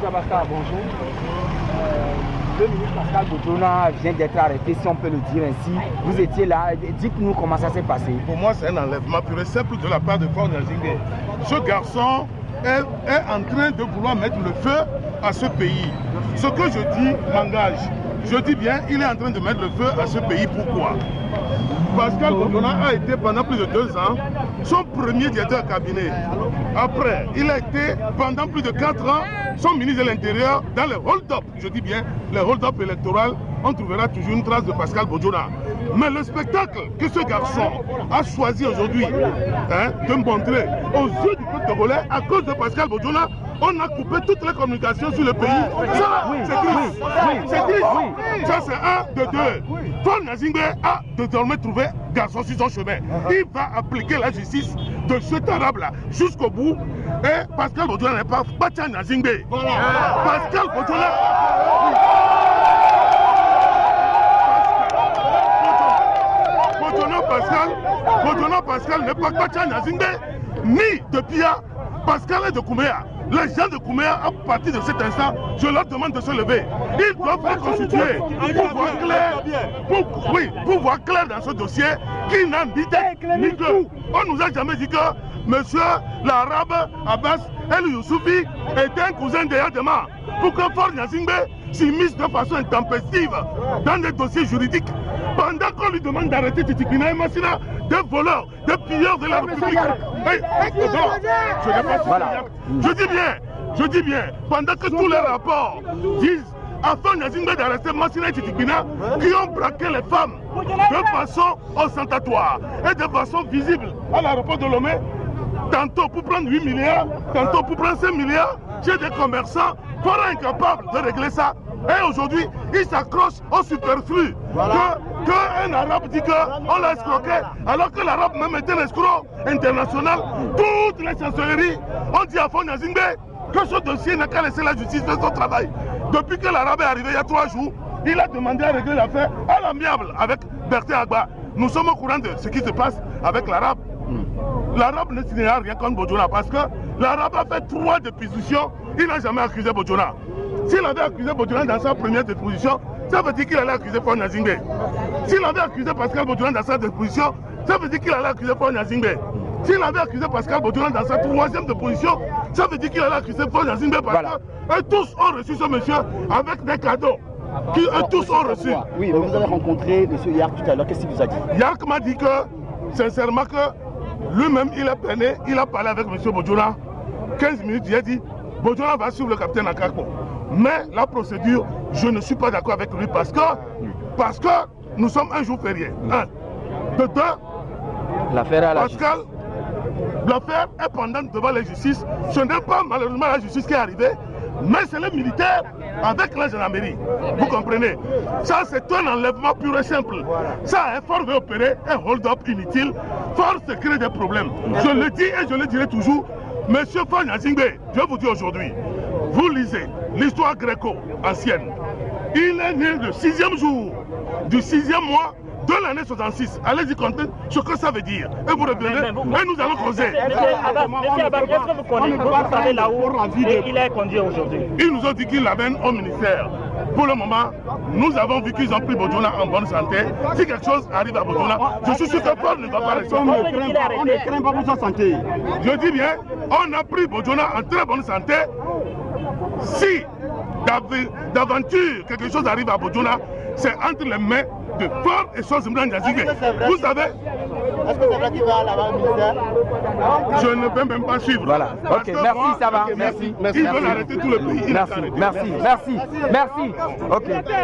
Sabaka, bonjour. Le ministre Pascal Bojona vient d'être arrêté, si on peut le dire ainsi. Vous étiez là, dites-nous comment ça s'est passé. Pour moi, c'est un enlèvement pur et simple de la part de Faure Gnassingbé. Ce garçon est en train de vouloir mettre le feu à ce pays. Ce que je dis m'engage. Je dis bien, il est en train de mettre le feu à ce pays. Pourquoi? Pascal Bojona a été pendant plus de 2 ans son premier directeur cabinet. Après, il a été pendant plus de 4 ans son ministre de l'Intérieur dans les hold-up. Je dis bien, les hold-up électoraux, on trouvera toujours une trace de Pascal Bojona. Mais le spectacle que ce garçon a choisi aujourd'hui de montrer aux yeux du peuple togolais, à cause de Pascal Bojona, on a coupé toutes les communications sur le pays. Ça, c'est triste. C'est triste. Ça, c'est un de deux. Faure Gnassingbé a désormais trouvé garçon sur son chemin. Il va appliquer la justice de cet arabe-là jusqu'au bout. Et Pascal Bojona n'est pas Faure Gnassingbé. Pascal Bojona... Bojona Pascal n'est pas Faure Gnassingbé, ni de Pia. Pascal est de Kouméa. Les gens de Kouméa, à partir de cet instant, je leur demande de se lever. Ils doivent se constituer pour voir clair dans ce dossier qui n'a ni tête ni queue. On nous a jamais dit que monsieur l'arabe Abbas El Youssoufi était un cousin de Yadema. Pour que Faure Gnassingbé s'immisce de façon intempestive dans des dossiers juridiques, pendant qu'on lui demande d'arrêter Titikina et Massina, des voleurs, des pilleurs de la République. Je dis bien, pendant que tous les rapports disent à Faure Gnassingbé d'arrêter Massina et Titikina, qui ont braqué les femmes de façon ostentatoire et de façon visible à l'aéroport de Lomé, tantôt pour prendre 8 milliards, tantôt pour prendre 5 milliards, chez des commerçants, fort incapables de régler ça. Et aujourd'hui, ils s'accrochent au superflu. Qu'un arabe dit qu'on l'a escroqué, alors que l'arabe même était un escroc international. Toutes les chancelleries ont dit à Faure Gnassingbé que ce dossier n'a qu'à laisser la justice faire son travail. Depuis que l'arabe est arrivé il y a 3 jours, il a demandé à régler l'affaire à l'amiable avec Bertin Agba. Nous sommes au courant de ce qui se passe avec l'arabe. L'arabe ne signera rien contre Bojona parce que l'arabe a fait 3 dépositions, il n'a jamais accusé Bojona. S'il avait accusé Bojona dans sa première déposition, ça veut dire qu'il allait accuser Faure Gnassingbé. S'il avait accusé Pascal Bojona dans sa déposition, ça veut dire qu'il allait accuser Faure Gnassingbé. S'il avait accusé Pascal Bojona dans sa 3e déposition, ça veut dire qu'il allait accuser Faure Gnassingbé parce que tous ont reçu ce monsieur avec des cadeaux. Qui tous ont reçu. Oui, vous avez rencontré M. Yark tout à l'heure, qu'est-ce qu'il vous a dit? Yark m'a dit que, sincèrement, que lui-même, il a peiné, il a parlé avec M. Bojona. 15 minutes, il a dit, Bojona va suivre le capitaine Akakpo. Mais la procédure, je ne suis pas d'accord avec lui parce que nous sommes un jour férié. De deux, Pascal, l'affaire est pendante devant la justice. Ce n'est pas malheureusement la justice qui est arrivée, mais c'est les militaires avec la gendarmerie. Vous comprenez? Ça, c'est un enlèvement pur et simple. Ça, Faure veut opérer un hold-up inutile. Faure se crée des problèmes. Je le dis et je le dirai toujours. Monsieur Faure Gnassingbé, je vous dis aujourd'hui, vous lisez l'histoire gréco-ancienne. Il est né le 6e jour du 6e mois de l'année 66. Allez-y compter ce que ça veut dire. Et vous revenez et nous allons causer. Monsieur Abba, est-ce que vous connaissez, vous savez là où il est conduit aujourd'hui? Ils nous ont dit qu'ils l'amènent au ministère. Pour le moment, nous avons vu qu'ils ont pris Bojona en bonne santé. Si quelque chose arrive à Bojona, je suis sûr que Faure ne va pas rester. On ne craint pas pour sa santé. Je dis bien, on a pris Bojona en très bonne santé. Si d'aventure quelque chose arrive à Bojona, c'est entre les mains de Faure et Sozimran Gnassingbé. Vous savez, est-ce que c'est vrai qu'il va à la ministère? Je ne peux même pas suivre. Voilà, ok, merci, ça va, merci. Ils veulent arrêter tout le pays. Merci, ok. Merci.